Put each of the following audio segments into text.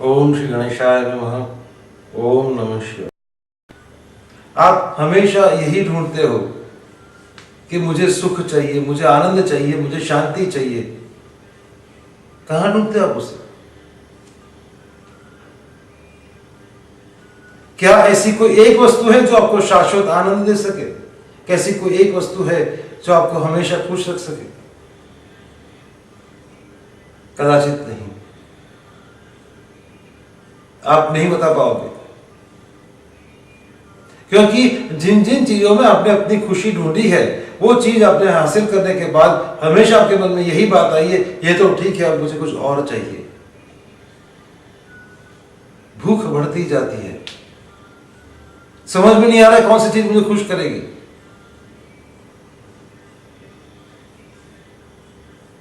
ओम श्री गणेशाय नमः। ओम नमः शिवाय। आप हमेशा यही ढूंढते हो कि मुझे सुख चाहिए, मुझे आनंद चाहिए, मुझे शांति चाहिए। कहां ढूंढते हो आप उसे? क्या ऐसी कोई एक वस्तु है जो आपको शाश्वत आनंद दे सके? कैसी कोई एक वस्तु है जो आपको हमेशा खुश रख सके? कदाचित नहीं। आप नहीं बता पाओगे, क्योंकि जिन जिन चीजों में आपने अपनी खुशी ढूंढी है, वो चीज आपने हासिल करने के बाद हमेशा आपके मन में यही बात आई है, ये तो ठीक है, अब मुझे कुछ और चाहिए। भूख बढ़ती जाती है, समझ में नहीं आ रहा है कौन सी चीज मुझे खुश करेगी।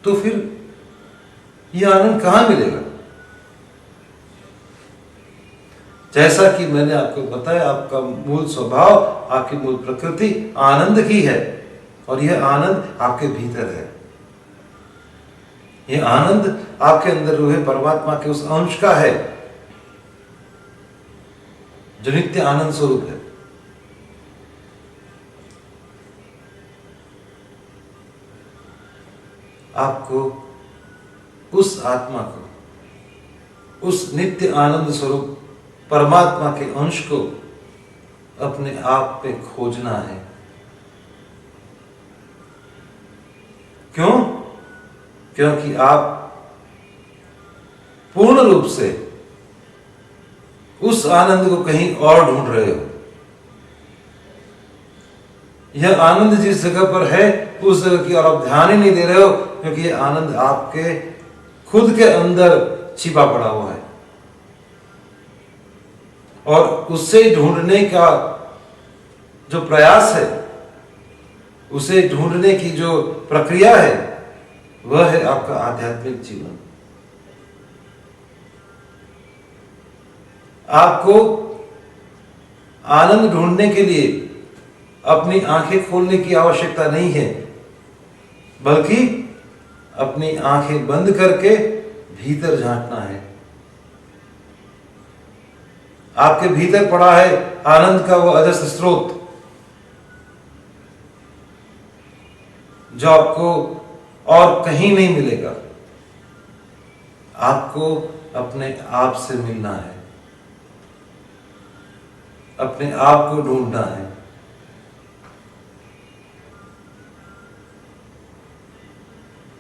तो फिर यह आनंद कहां मिलेगा? जैसा कि मैंने आपको बताया, आपका मूल स्वभाव, आपकी मूल प्रकृति आनंद की है, और यह आनंद आपके भीतर है। यह आनंद आपके अंदर रूहे परमात्मा के उस अंश का है जो नित्य आनंद स्वरूप है। आपको उस आत्मा को, उस नित्य आनंद स्वरूप परमात्मा के अंश को अपने आप पे खोजना है। क्यों? क्योंकि आप पूर्ण रूप से उस आनंद को कहीं और ढूंढ रहे हो। यह आनंद जिस जगह पर है, उस जगह की ओर आप ध्यान ही नहीं दे रहे हो, क्योंकि यह आनंद आपके खुद के अंदर छिपा पड़ा हुआ है। और उससे ढूंढने का जो प्रयास है, उसे ढूंढने की जो प्रक्रिया है, वह है आपका आध्यात्मिक जीवन। आपको आनंद ढूंढने के लिए अपनी आंखें खोलने की आवश्यकता नहीं है, बल्कि अपनी आंखें बंद करके भीतर झांकना है। आपके भीतर पड़ा है आनंद का वो अजस्र स्रोत, जो आपको और कहीं नहीं मिलेगा। आपको अपने आप से मिलना है, अपने आप को ढूंढना है।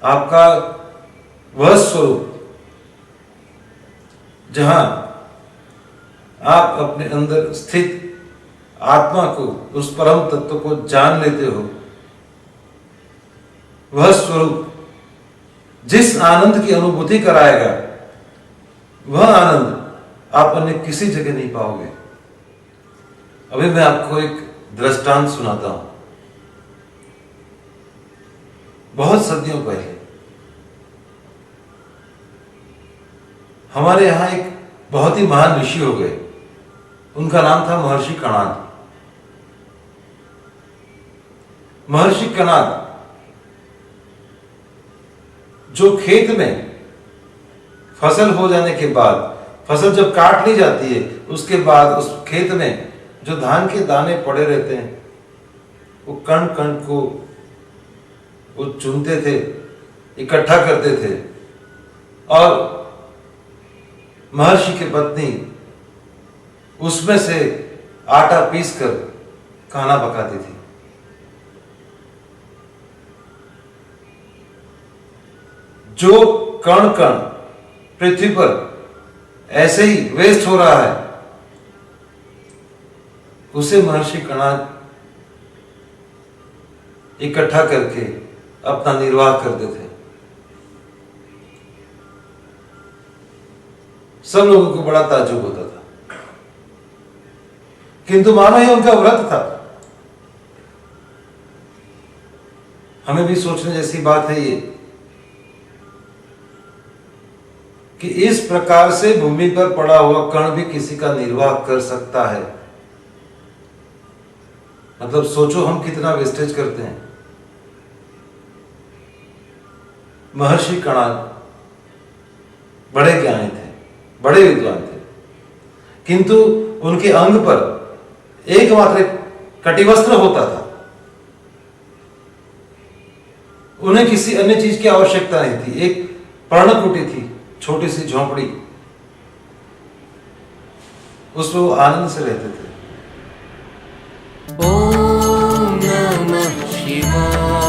आपका वह स्वरूप जहां आप अपने अंदर स्थित आत्मा को, उस परम तत्व को जान लेते हो, वह स्वरूप जिस आनंद की अनुभूति कराएगा, वह आनंद आप अन्य किसी जगह नहीं पाओगे। अभी मैं आपको एक दृष्टांत सुनाता हूं। बहुत सदियों पहले हमारे यहां एक बहुत ही महान ऋषि हो गए। उनका नाम था महर्षि कणाद। महर्षि कणाद जो खेत में फसल हो जाने के बाद, फसल जब काट ली जाती है, उसके बाद उस खेत में जो धान के दाने पड़े रहते हैं, वो कण कण को वो चुनते थे, इकट्ठा करते थे, और महर्षि की पत्नी उसमें से आटा पीसकर खाना पकाती थी। जो कण कण पृथ्वी पर ऐसे ही वेस्ट हो रहा है, उसे महर्षि कणाद इकट्ठा करके अपना निर्वाह करते थे। सब लोगों को बड़ा ताज्जुब होता था, किंतु मानो ये उनका व्रत था। हमें भी सोचने जैसी बात है ये, कि इस प्रकार से भूमि पर पड़ा हुआ कण भी किसी का निर्वाह कर सकता है। मतलब सोचो हम कितना वेस्टेज करते हैं। महर्षि कणाद बड़े ज्ञानी थे, बड़े विद्वान थे, किंतु उनके अंग पर एकमात्र कटिवस्त्र होता था। उन्हें किसी अन्य चीज की आवश्यकता नहीं थी। एक पर्णकुटी थी, छोटी सी झोंपड़ी, उसमें वो आनंद से रहते थे। ओम नमः शिवाय।